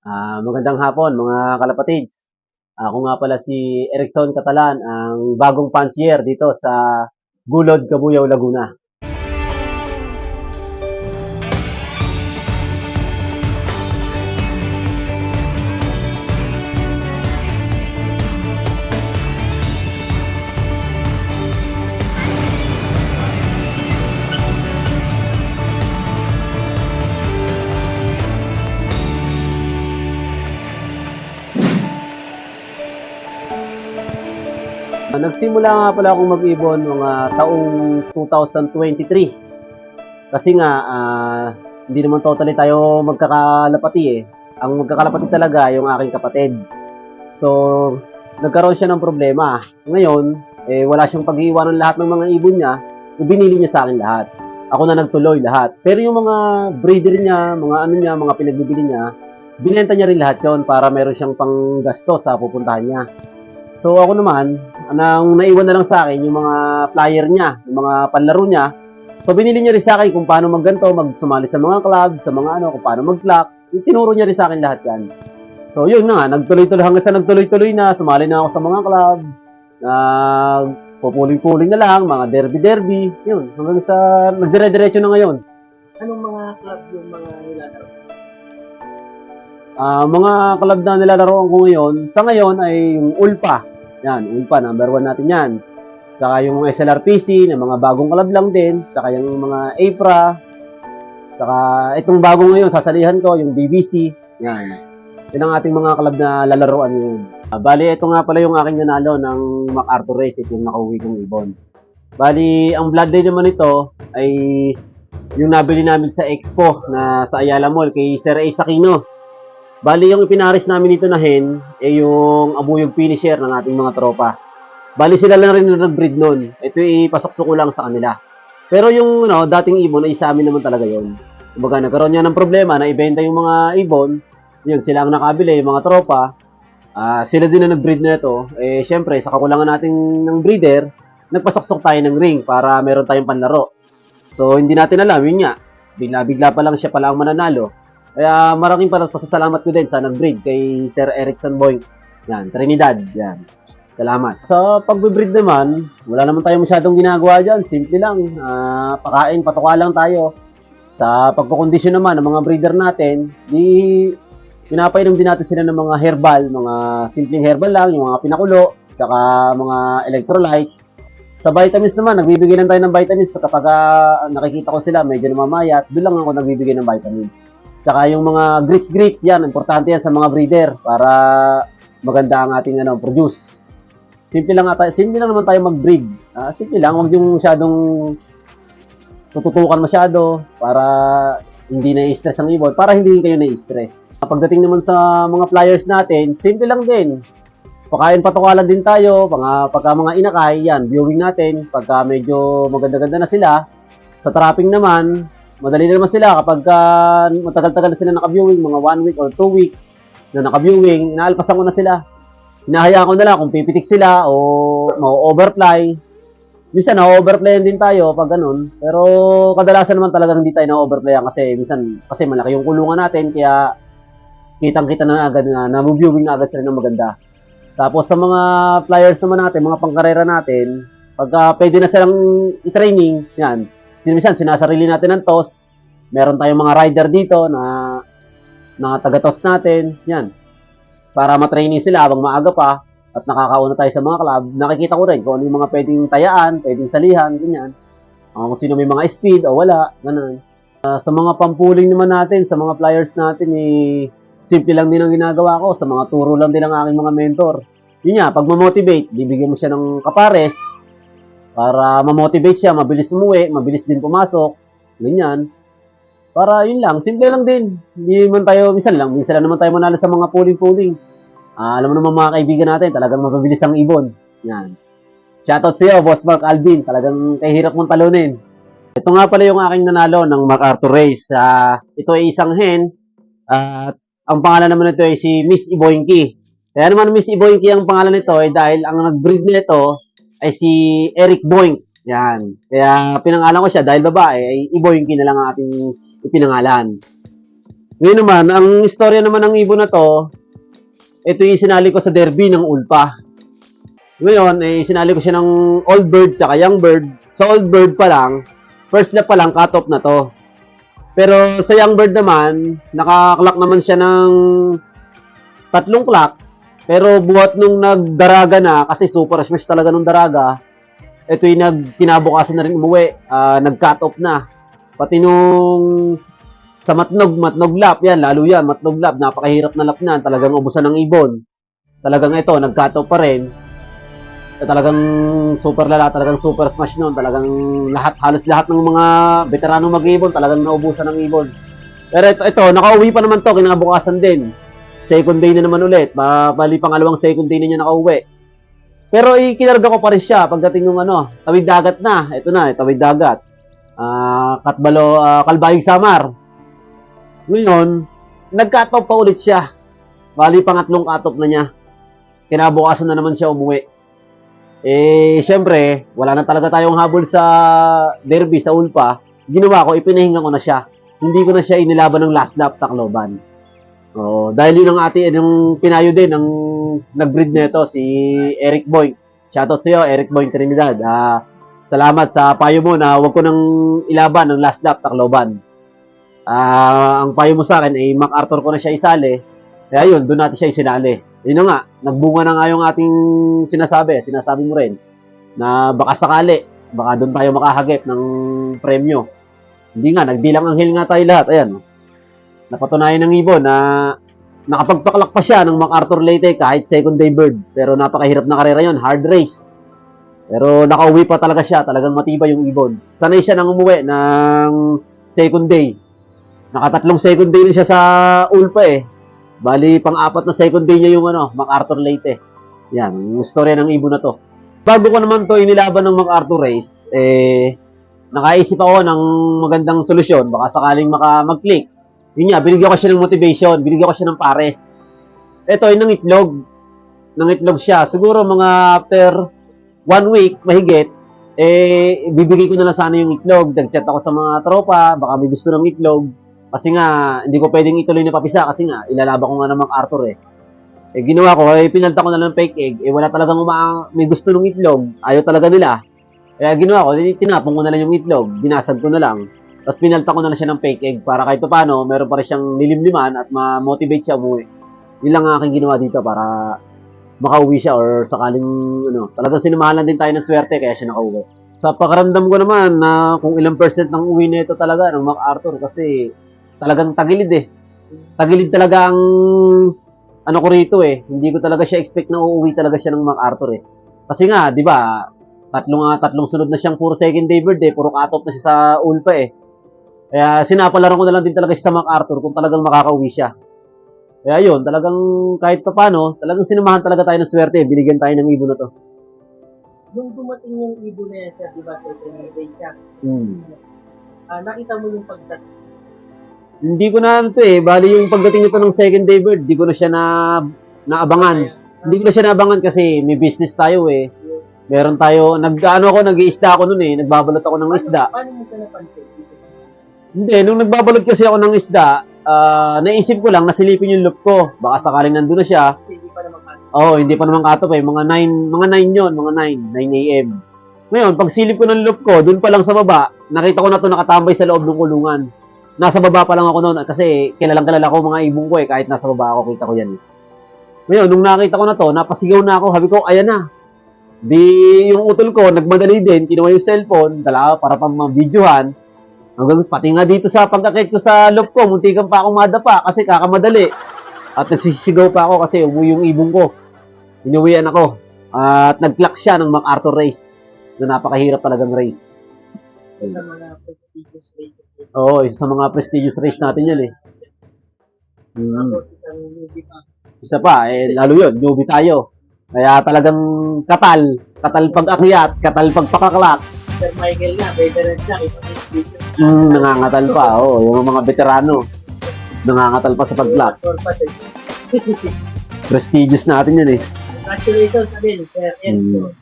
Magandang hapon mga kalapatids. Ako nga pala si Erickson Catalan, ang bagong pansier dito sa Gulod, Cabuyao, Laguna. Nagsimula nga pala akong mag-ibon mga taong 2023. Kasi nga, hindi naman totally tayo magkakalapati eh. Ang magkakalapati talaga yung aking kapatid. So, nagkaroon siya ng problema. Ngayon, wala siyang pag-iiwanan lahat ng mga ibon niya. Binili niya sa akin lahat. Ako na nagtuloy lahat. Pero yung mga breeder niya, mga pinagbibili niya, binenta niya rin lahat yon para meron siyang panggasto sa pupuntahan niya. So ako naman, anong naiwan na lang sa akin yung mga flyer niya, yung mga panlaro niya. So binili niya rin sa akin kung paano magganto, magsumali sa mga club, sa mga kung paano mag-clock. Tinuro niya rin sa akin lahat yan. So yun na nga, nagtuloy-tuloy hanggang sa nagtuloy-tuloy na, sumali na ako sa mga club. Pupuling-puling na lang, mga derby-derby. Yun, hanggang sa nagdire-diretso na ngayon. Anong mga club yung mga nilalaro? Mga club na nilalaroan ko ngayon, sa ngayon ay yung Ulpa. Yan, Ulpa, number 1 natin yan. Saka yung SLRPC, na mga bagong club lang din. Saka yung mga APRA. Saka itong bagong ngayon, sasalihan ko, yung BBC. Yan. Yan ang ating mga club na lalaroan ngayon. Bali, ito nga pala yung aking nanalo ng MacArthur Race, ito yung nakauwi kong ibon. Bali, ang bloodline naman ito ay yung nabili namin sa Expo na sa Ayala Mall kay Sir Ace Aquino. Bali, yung ipinaris namin dito na hen, yung abuyog finisher ng ating mga tropa. Bali, sila lang rin nag-breed nun. Ito ipasok-suko lang sa kanila. Pero yung dating ibon ay sa amin naman talaga yon. Kumbaga, nagkaroon niya ng problema na ibenta yung mga ibon. Yun, sila ang nakabili, yung mga tropa. Sila din na nag-breed na ito. Syempre, sa kakulangan natin ng breeder, nagpasok-sok tayo ng ring para meron tayong panlaro. So, hindi natin alam, yun nga. Bigla-bigla pa lang siya pala ang mananalo. Kaya maraming pasasalamat ko din sa nag-breed kay Sir Erickson Boy. Yan, Trinidad. Yan. Salamat. Sa pag-breed naman, wala naman tayo masyadong ginagawa dyan. Simple lang. Pakain, patuka lang tayo. Sa pagkukondisyon naman ng mga breeder natin, pinapainom din natin sila ng mga herbal, mga simpleng herbal lang, yung mga pinakulo, saka mga electrolytes. Sa vitamins naman, nagbibigay lang tayo ng vitamins kapag nakikita ko sila medyo namamayat, doon lang ako nagbibigay ng vitamins. Saka yung mga grits, yan, importante yan sa mga breeder para maganda ang ating produce. Simple lang naman tayo mag-breed. Simple lang, huwag yung masyadong tututukan masyado para hindi na-stress ang ibon, para hindi kayo na-stress. Pagdating naman sa mga flyers natin, simple lang din. Pakain patukalan din tayo, pagka mga inakay, yan, viewing natin, pagka medyo maganda-ganda na sila. Sa trapping naman, madali na naman sila kapag matagal-tagal na sila naka-viewing, mga 1 week or 2 weeks na naka-viewing, inaalpasan ko na sila. Hinahayaan ko na lang kung pipitik sila o ma-overfly. Minsan na-overplayan din tayo pag ganun, pero kadalasan naman talaga hindi tayo na-overplayan kasi malaki yung kulungan natin, kaya kitang-kita na agad na viewing na agad sila ng maganda. Tapos sa mga flyers naman natin, mga pangkarera natin, pagka pwede na silang i-training, yan, minsan sinasarili natin ng toss. Meron tayong mga rider dito na taga-toss natin. Yan. Para matraining sila habang maaga pa at nakakauna tayo sa mga club. Nakikita ko rin kung ano yung mga pwedeng tayaan, pwedeng salihan, ganyan. Kung sino may mga speed o wala, ganun. Sa mga pampuling naman natin, sa mga flyers natin, simple lang din ang ginagawa ko. Sa mga turo lang din ang aking mga mentor. Yun nga, pag ma-motivate, bibigyan mo siya ng kapares, para ma-motivate siya, mabilis umuwi, mabilis din pumasok, ganyan. Para yun lang, simple lang din. Hindi man tayo, minsan lang naman tayo manalo sa mga puling-puling. Alam mo naman mga kaibigan natin, talagang mapabilis ang ibon. Yan. Shoutout sa iyo, Boss Mark Alvin, talagang kahirap mong talunin. Ito nga pala yung aking nanalo ng MacArthur Race. Ito ay isang hen, at ang pangalan naman nito ay si Miss Iboinki. Kaya naman Miss Iboinki ang pangalan nito ay dahil ang nag-breed nito ay si Eric Boink. Yan. Kaya pinangalan ko siya dahil babae, ay Iboinki na lang ang ating ipinangalan. Ngayon naman, ang istorya naman ng ibon na to, ito yung sinali ko sa derby ng Ulpa. Ngayon, sinali ko siya ng old bird tsaka young bird. Sa old bird pa lang, first lap pa lang, cut-off na to. Pero sa young bird naman, nakaklak naman siya ng 3 clock. Pero buhat nung nagdaraga na, kasi super smash talaga nung daraga, ito yung kinabukasan na rin umuwi. Nag-cut off na. Pati nung sa matnog lap, yan, lalo yan, matnog lap, napakahirap na lap na, talagang ubusan ng ibon. Talagang ito, nag-cut off pa rin. Talagang super lala, talagang super smash nun. Talagang halos lahat ng mga veterano mag-ibon, talagang naubusan ng ibon. Pero ito, nakauwi pa naman to, kinabukasan din. Second day na naman ulit. Bali pangalawang second day na niya nakauwi. Pero ikinarga ko pa rin siya pagdating ng tawid dagat na. Ito na, tawid dagat. Katbalo, Kalbayog Samar. Ngayon, nag-cut off pa ulit siya. Bali pangatlong cut off na niya. Kinabukasan na naman siya umuwi. Siyempre, wala na talaga tayong habol sa derby, sa Ulpa. Ginawa ko, ipinahinga ko na siya. Hindi ko na siya inilaban ng last lap, Tacloban. Dahil yun ang yung pinayo din, ang nag-breed nito, si Eric Boy. Shoutout sa iyo, Eric Boy Trinidad. Salamat sa payo mo na huwag ko nang ilaban ng last lap, Tacloban. Ang payo mo sa akin, MacArthur ko na siya isali. Kaya yun, doon natin siya isinali. Yun na nga, nagbunga na nga yung ating sinasabi mo rin, na baka sakali, baka doon tayo makahagip ng premyo. Hindi nga, nagbilang anghel nga tayo lahat. Ayan, napatunayan ng ibon na nakapagpaklak pa siya ng MacArthur Leyte kahit second day bird. Pero napakahirap na karera yun, hard race. Pero nakauwi pa talaga siya, talagang matibay yung ibon. Sanay siya nang umuwi ng second day. Nakatatlong second day na siya sa Ulpa Bali, pang-apat na second day niya yung MacArthur Leyte. Yan, yung istorya ng ibon na to. Bago ko naman to inilaban ng MacArthur race, nakaisip ako ng magandang solusyon. Baka sakaling mag-click. Yun nga, binigyan ko siya ng motivation. Binigyan ko siya ng pares. Ito, yung nangitlog. Nangitlog siya. Siguro mga after 1 week, mahigit, bibigay ko na lang sana yung itlog. Nag-chat ako sa mga tropa. Baka may gusto ng itlog. Kasi nga, hindi ko pwedeng ituloy na papisa kasi nga, ilalaban ko nga ng MacArthur ginawa ko, pinalta ko na ng fake egg. Wala talagang may gusto ng itlog. Ayaw talaga nila. Kaya ginawa ko, tinapon ko na lang yung itlog. Binasag ko na lang. Tapos pinalta ko na lang siya ng fake egg para kahit paano, meron pa rin siyang nilimliman at ma-motivate siya umuwi. Yun lang ang aking ginawa dito para makauwi siya or sakaling, talagang sinamahalan din tayo ng swerte kaya siya nakauwi. Sa pakaramdam ko naman na kung ilang percent ng uwi nito talaga ng MacArthur kasi talagang tagilid Tagilid talaga ang ko rito Hindi ko talaga siya expect na uuwi talaga siya ng MacArthur Kasi nga, di ba, tatlong sunod na siyang puro second day bird puro cut-off na siya sa Ulpa Kaya sinapalaran ko na lang din talaga siya sa MacArthur kung talagang makakauwi siya. Kaya yun, talagang kahit pa paano, talagang sinamahan talaga tayo ng swerte, binigyan tayo ng ibon na to. Nung dumating yung ibon na yan, sir, di ba, sa day siya, nakita mo yung pagdating. Hindi ko na bali yung pagdating nito ng second day bird, hindi ko na siya naabangan. Hindi ko na siya naabangan kasi may business tayo Meron tayo, nag-iisda ako noon nagbabalot ako ng isda. Paano mo ka napansin? Hindi, nung nagbabalot kasi ako ng isda, naisip ko lang nasilipin yung loop ko. Baka sakaling nandun na siya. Kasi hindi pa naman kato. Hindi pa naman kato mga 9 yun, mga 9 a.m. Ngayon, pag silip ko ng loop ko, dun pa lang sa baba, nakita ko na to nakatambay sa loob ng kulungan. Nasa baba pa lang ako noon kasi kilalang-kilala ko mga ibong ko kahit nasa baba ako, kita ko yan Ngayon, nung nakita ko na to, napasigaw na ako, sabi ko, ayan na. Di yung utol ko, nagmadali din, kinuha yung cellphone, dala para pang videohan. Hanggang pati nga dito sa pagkakit ko sa loop ko, muntikan pa akong madapa kasi kakamadali. At nagsisigaw pa ako kasi umuwi yung ibong ko. Inuwian ako. At nag-clock siya ng MacArthur race. Na napakahirap talagang race. Sa mga prestigious race. Oo, isa sa mga prestigious race natin yan Tapos isang newbie pa. Isa pa, lalo yun, newbie tayo. Kaya talagang katal pag-akyat, katal pag-pakaklak. Sir Michael na, veteran na, ito yung video. Nangangatal pa, yung mga veterano. Nangangatal pa sa pag-clock. Prestigious natin yan Congratulations again, Sir Enzo.